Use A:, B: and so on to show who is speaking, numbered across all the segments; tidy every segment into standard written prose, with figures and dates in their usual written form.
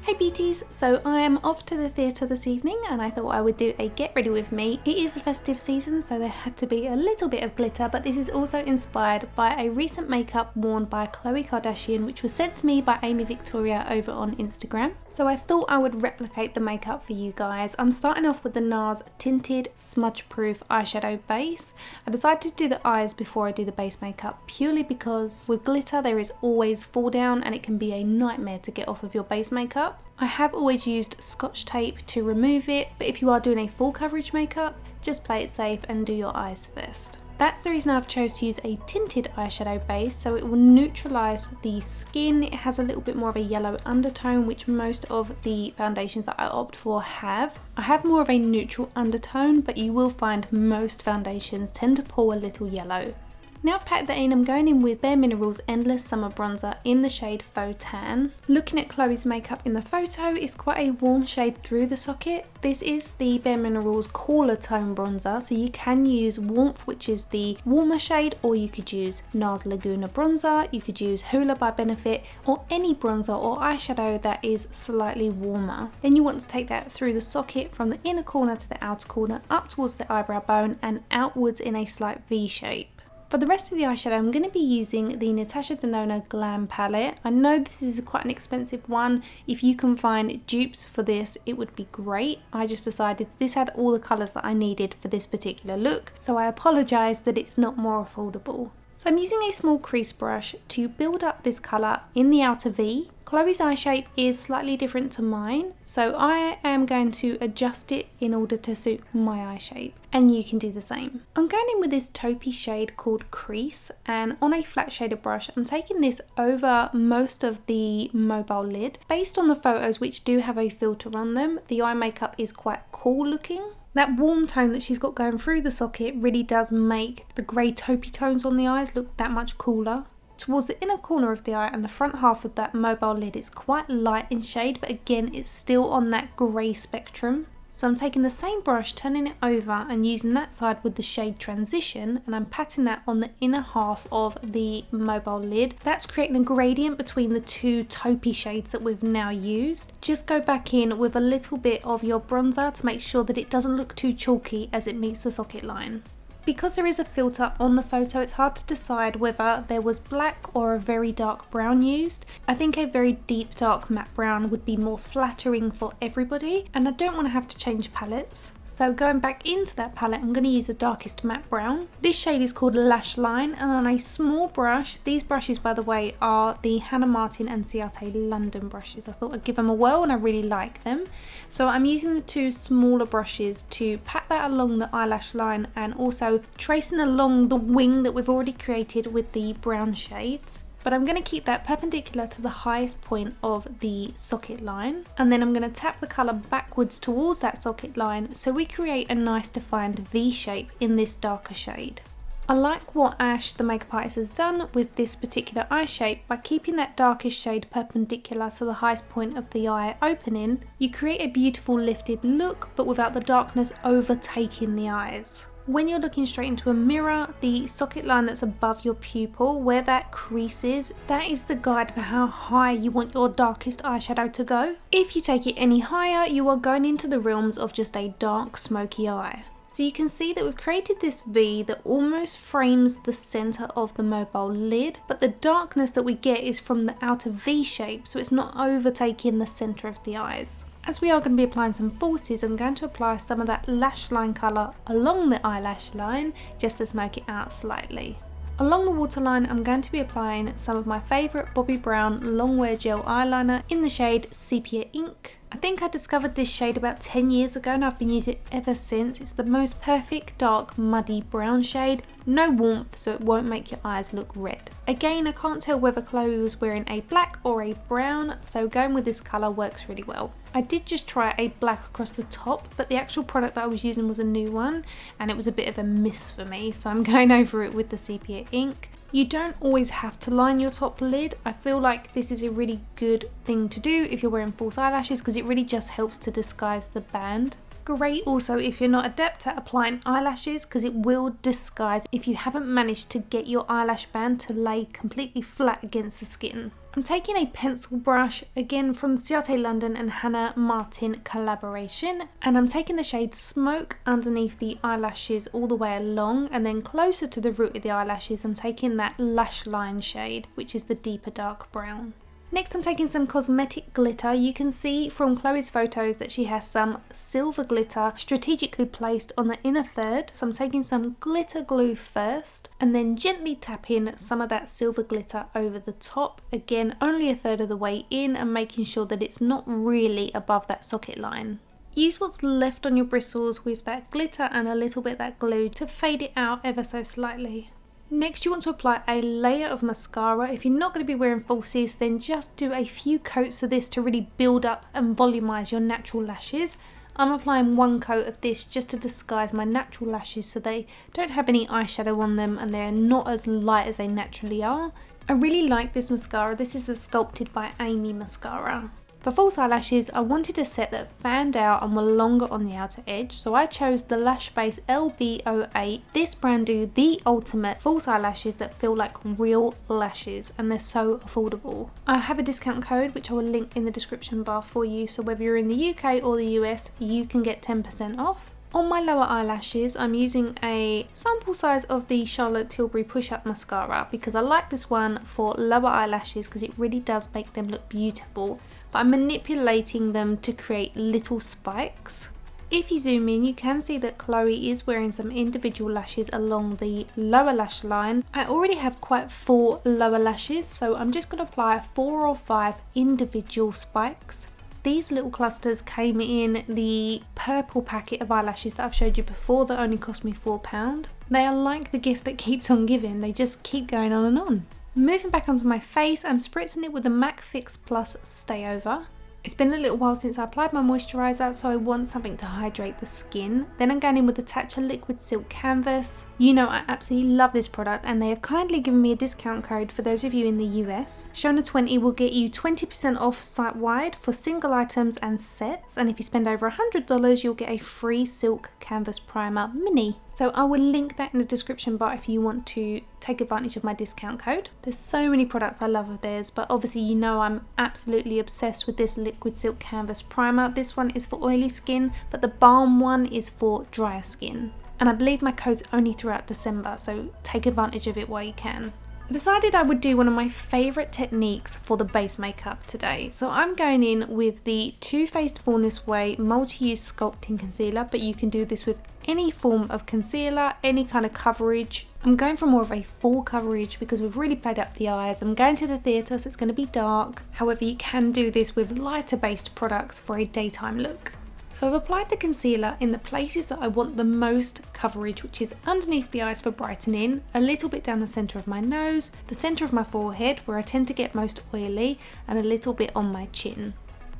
A: Hey beauties, so I am off to the theatre this evening and I thought I would do a get ready with me. It is a festive season, so there had to be a little bit of glitter, but this is also inspired by a recent makeup worn by Khloe Kardashian, which was sent to me by Aimee Victoria over on Instagram. So I thought I would replicate the makeup for you guys. I'm starting off with the NARS Tinted Smudgeproof eyeshadow base. I decided to do the eyes before I do the base makeup purely because with glitter there is always fall down and it can be a nightmare to get off of your base makeup. I have always used Scotch tape to remove it, but if you are doing a full coverage makeup, just play it safe and do your eyes first. That's the reason I've chose to use a tinted eyeshadow base, so it will neutralise the skin. It has a little bit more of a yellow undertone, which most of the foundations that I opt for have. I have more of a neutral undertone, but you will find most foundations tend to pull a little yellow. Now I've packed that in, I'm going in with bareMinerals Endless Summer Bronzer in the shade Faux Tan. Looking at Khloe's makeup in the photo, it's quite a warm shade through the socket. This is the bareMinerals Cooler Tone Bronzer, so you can use Warmth, which is the warmer shade, or you could use NARS Laguna Bronzer, you could use Hoola by Benefit, or any bronzer or eyeshadow that is slightly warmer. Then you want to take that through the socket from the inner corner to the outer corner, up towards the eyebrow bone and outwards in a slight V shape. For the rest of the eyeshadow, I'm going to be using the Natasha Denona Glam palette. I know this is quite an expensive one. If you can find dupes for this, it would be great. I just decided this had all the colours that I needed for this particular look, so I apologise that it's not more affordable. So I'm using a small crease brush to build up this colour in the outer V. Khloe's eye shape is slightly different to mine, so I am going to adjust it in order to suit my eye shape, and you can do the same. I'm going in with this taupey shade called Crease, and on a flat shaded brush I'm taking this over most of the mobile lid. Based on the photos, which do have a filter on them, the eye makeup is quite cool looking. That warm tone that she's got going through the socket really does make the grey taupey tones on the eyes look that much cooler. Towards the inner corner of the eye and the front half of that mobile lid, it's quite light in shade, but again it's still on that grey spectrum. So I'm taking the same brush, turning it over and using that side with the shade Transition, and I'm patting that on the inner half of the mobile lid. That's creating a gradient between the two taupey shades that we've now used. Just go back in with a little bit of your bronzer to make sure that it doesn't look too chalky as it meets the socket line. Because there is a filter on the photo, it's hard to decide whether there was black or a very dark brown used. I think a very deep dark matte brown would be more flattering for everybody, and I don't want to have to change palettes. So going back into that palette, I'm going to use the darkest matte brown. This shade is called Lash Line, and on a small brush, these brushes by the way are the Hannah Martin and Ciate London brushes. I thought I'd give them a whirl and I really like them. So I'm using the two smaller brushes to pat that along the eyelash line and also tracing along the wing that we've already created with the brown shades. But I'm going to keep that perpendicular to the highest point of the socket line, and then I'm going to tap the colour backwards towards that socket line so we create a nice defined V shape in this darker shade. I like what Ash, the makeup artist, has done with this particular eye shape. By keeping that darkest shade perpendicular to the highest point of the eye opening, you create a beautiful lifted look but without the darkness overtaking the eyes. When you're looking straight into a mirror, the socket line that's above your pupil, where that crease is, that is the guide for how high you want your darkest eyeshadow to go. If you take it any higher, you are going into the realms of just a dark, smoky eye. So you can see that we've created this V that almost frames the centre of the mobile lid, but the darkness that we get is from the outer V shape, so it's not overtaking the centre of the eyes. As we are going to be applying some falsies, I'm going to apply some of that lash line colour along the eyelash line just to smoke it out slightly. Along the waterline, I'm going to be applying some of my favourite Bobbi Brown Longwear gel eyeliner in the shade Sepia Ink. I think I discovered this shade about 10 years ago and I've been using it ever since. It's the most perfect dark muddy brown shade, no warmth so it won't make your eyes look red. Again, I can't tell whether Khloe was wearing a black or a brown, so going with this colour works really well. I did just try a black across the top, but the actual product that I was using was a new one and it was a bit of a miss for me, so I'm going over it with the Sepia Ink. You don't always have to line your top lid. I feel like this is a really good thing to do if you're wearing false eyelashes because it really just helps to disguise the band. Great also if you're not adept at applying eyelashes because it will disguise if you haven't managed to get your eyelash band to lay completely flat against the skin. I'm taking a pencil brush, again from Ciate London and Hannah Martin collaboration, and I'm taking the shade Smoke underneath the eyelashes all the way along, and then closer to the root of the eyelashes I'm taking that Lash Line shade, which is the deeper dark brown. Next I'm taking some Cosmetic glitter. You can see from Chloe's photos that she has some silver glitter strategically placed on the inner third. So I'm taking some glitter glue first and then gently tapping some of that silver glitter over the top. Again, only a third of the way in and making sure that it's not really above that socket line. Use what's left on your bristles with that glitter and a little bit of that glue to fade it out ever so slightly. Next you want to apply a layer of mascara. If you're not going to be wearing falsies, then just do a few coats of this to really build up and volumize your natural lashes. I'm applying one coat of this just to disguise my natural lashes so they don't have any eyeshadow on them and they're not as light as they naturally are. I really like this mascara. This is the Sculpted by Aimee mascara. For false eyelashes, I wanted a set that fanned out and were longer on the outer edge, so I chose the Lash Base LB08. This brand do the ultimate false eyelashes that feel like real lashes, and they're so affordable. I have a discount code which I will link in the description bar for you, so whether you're in the UK or the US, you can get 10% off. On my lower eyelashes, I'm using a sample size of the Charlotte Tilbury Push Up Mascara because I like this one for lower eyelashes because it really does make them look beautiful. But I'm manipulating them to create little spikes. If you zoom in, you can see that Chloe is wearing some individual lashes along the lower lash line. I already have quite full lower lashes, so I'm just going to apply 4 or 5 individual spikes. These little clusters came in the purple packet of eyelashes that I've showed you before that only cost me £4. They are like the gift that keeps on giving, they just keep going on and on. Moving back onto my face, I'm spritzing it with the MAC Fix Plus Stay Over. It's been a little while since I applied my moisturiser, so I want something to hydrate the skin. Then I'm going in with the Tatcha Liquid Silk Canvas. You know I absolutely love this product and they have kindly given me a discount code for those of you in the US. Shonagh20 will get you 20% off site-wide for single items and sets, and if you spend over $100 you'll get a free Silk Canvas Primer Mini. So I will link that in the description bar if you want to take advantage of my discount code. There's so many products I love of theirs, but obviously you know I'm absolutely obsessed with this Liquid Silk Canvas Primer. This one is for oily skin, but the Balm one is for drier skin. And I believe my code's only throughout December, so take advantage of it while you can. I decided I would do one of my favourite techniques for the base makeup today. So I'm going in with the Too Faced Born This Way Multi-Use Sculpting Concealer, but you can do this with any form of concealer, any kind of coverage. I'm going for more of a full coverage because we've really played up the eyes. I'm going to the theatre, so it's going to be dark. However, you can do this with lighter based products for a daytime look. So I've applied the concealer in the places that I want the most coverage, which is underneath the eyes for brightening, a little bit down the centre of my nose, the centre of my forehead where I tend to get most oily, and a little bit on my chin.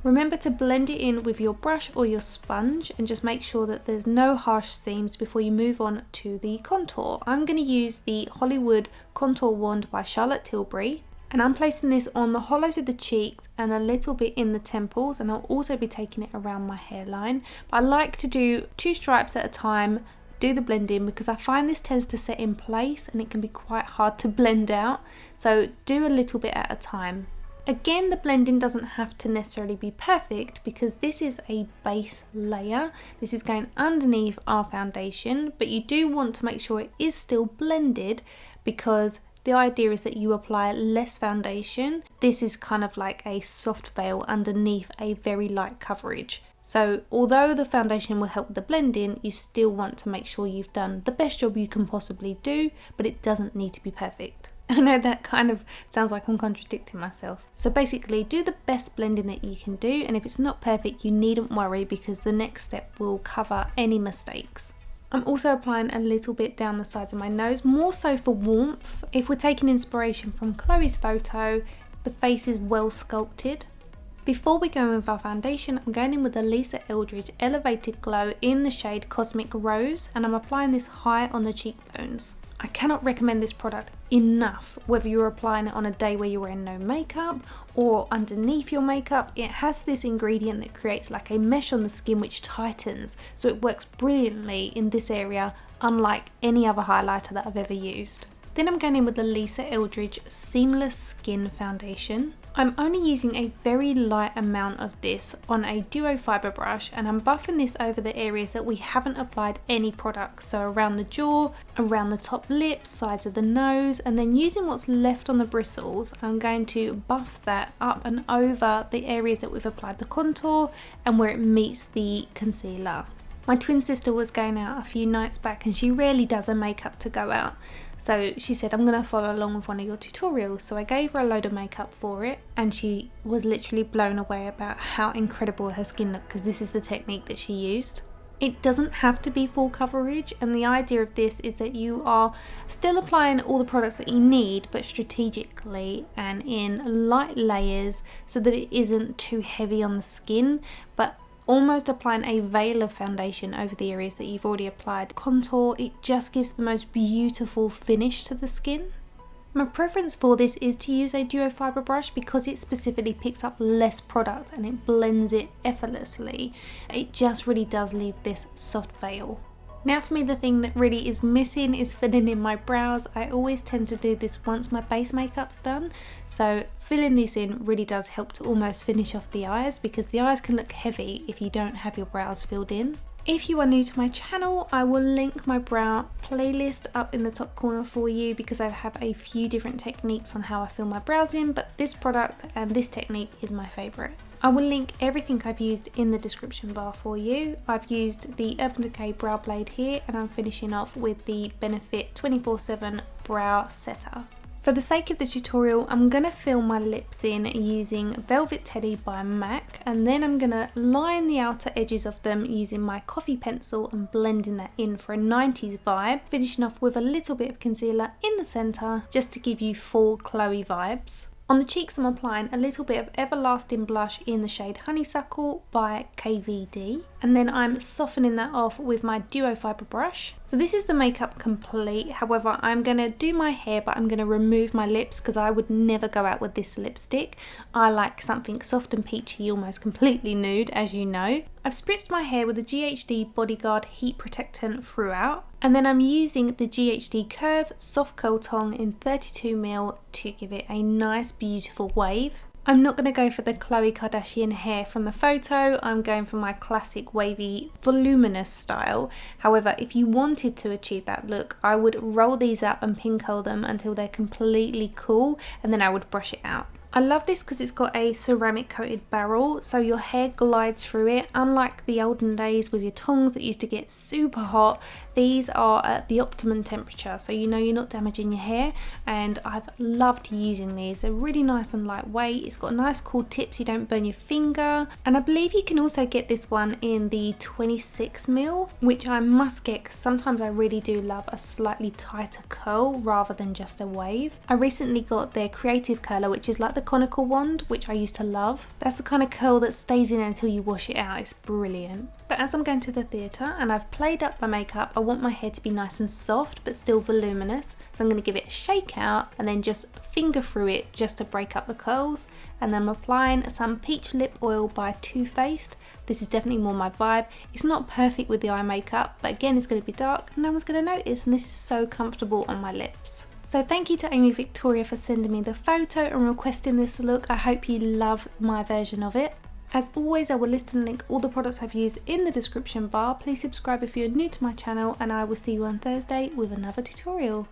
A: Remember to blend it in with your brush or your sponge and just make sure that there's no harsh seams before you move on to the contour. I'm going to use the Hollywood Contour Wand by Charlotte Tilbury. And I'm placing this on the hollows of the cheeks and a little bit in the temples, and I'll also be taking it around my hairline. But I like to do 2 stripes at a time, do the blending, because I find this tends to set in place and it can be quite hard to blend out. So do a little bit at a time. Again, the blending doesn't have to necessarily be perfect because this is a base layer. This is going underneath our foundation, but you do want to make sure it is still blended because the idea is that you apply less foundation. This is kind of like a soft veil underneath a very light coverage. So although the foundation will help with the blending, you still want to make sure you've done the best job you can possibly do, but it doesn't need to be perfect. I know that kind of sounds like I'm contradicting myself. So basically do the best blending that you can do, and if it's not perfect you needn't worry because the next step will cover any mistakes. I'm also applying a little bit down the sides of my nose, more so for warmth. If we're taking inspiration from Chloe's photo, the face is well sculpted. Before we go in with our foundation, I'm going in with the Lisa Eldridge Elevated Glow in the shade Cosmic Rose, and I'm applying this high on the cheekbones. I cannot recommend this product enough, whether you're applying it on a day where you're wearing no makeup or underneath your makeup. It has this ingredient that creates like a mesh on the skin which tightens, so it works brilliantly in this area, unlike any other highlighter that I've ever used. Then I'm going in with the Lisa Eldridge Seamless Skin Foundation. I'm only using a very light amount of this on a Duo Fibre Brush, and I'm buffing this over the areas that we haven't applied any product, so around the jaw, around the top lips, sides of the nose, and then using what's left on the bristles, I'm going to buff that up and over the areas that we've applied the contour and where it meets the concealer. My twin sister was going out a few nights back and she rarely does her makeup to go out. So she said, I'm going to follow along with one of your tutorials. So I gave her a load of makeup for it and she was literally blown away about how incredible her skin looked, because this is the technique that she used. It doesn't have to be full coverage, and the idea of this is that you are still applying all the products that you need, but strategically and in light layers so that it isn't too heavy on the skin, but almost applying a veil of foundation over the areas that you've already applied contour. It just gives the most beautiful finish to the skin. My preference for this is to use a Duo Fibre Brush because it specifically picks up less product and it blends it effortlessly. It just really does leave this soft veil. Now for me, the thing that really is missing is filling in my brows. I always tend to do this once my base makeup's done, so filling this in really does help to almost finish off the eyes, because the eyes can look heavy if you don't have your brows filled in. If you are new to my channel, I will link my brow playlist up in the top corner for you, because I have a few different techniques on how I fill my brows in, but this product and this technique is my favourite. I will link everything I've used in the description bar for you. I've used the Urban Decay brow blade here, and I'm finishing off with the Benefit 24/7 brow setter. For the sake of the tutorial, I'm going to fill my lips in using Velvet Teddy by MAC, and then I'm going to line the outer edges of them using my coffee pencil and blending that in for a 90s vibe, finishing off with a little bit of concealer in the centre just to give you full Chloe vibes. On the cheeks, I'm applying a little bit of Everlasting blush in the shade Honeysuckle by KVD, and then I'm softening that off with my Duo Fibre Brush. So this is the makeup complete. However, I'm going to do my hair, but I'm going to remove my lips because I would never go out with this lipstick. I like something soft and peachy, almost completely nude, as you know. I've spritzed my hair with the GHD Bodyguard Heat Protectant throughout, and then I'm using the GHD Curve Soft Curl Tong in 32mm to give it a nice beautiful wave. I'm not going to go for the Khloe Kardashian hair from the photo, I'm going for my classic wavy voluminous style. However, if you wanted to achieve that look, I would roll these up and pin curl them until they're completely cool, and then I would brush it out. I love this because it's got a ceramic coated barrel, so your hair glides through it. Unlike the olden days with your tongs that used to get super hot, these are at the optimum temperature, so you know you're not damaging your hair, and I've loved using these. They're really nice and lightweight. It's got nice cool tips, you don't burn your finger, and I believe you can also get this one in the 26mm, which I must get because sometimes I really do love a slightly tighter curl rather than just a wave. I recently got their creative curler, which is like the conical wand, which I used to love. That's the kind of curl that stays in until you wash it out. It's brilliant. But as I'm going to the theatre and I've played up my makeup, I want my hair to be nice and soft but still voluminous, so I'm going to give it a shake out and then just finger through it just to break up the curls. And then I'm applying some Peach Lip Oil by Too Faced. This is definitely more my vibe. It's not perfect with the eye makeup, but again it's going to be dark and no one's going to notice, and this is so comfortable on my lips. So thank you to Aimee Victoria for sending me the photo and requesting this look. I hope you love my version of it. As always, I will list and link all the products I've used in the description bar. Please subscribe if you're new to my channel, and I will see you on Thursday with another tutorial.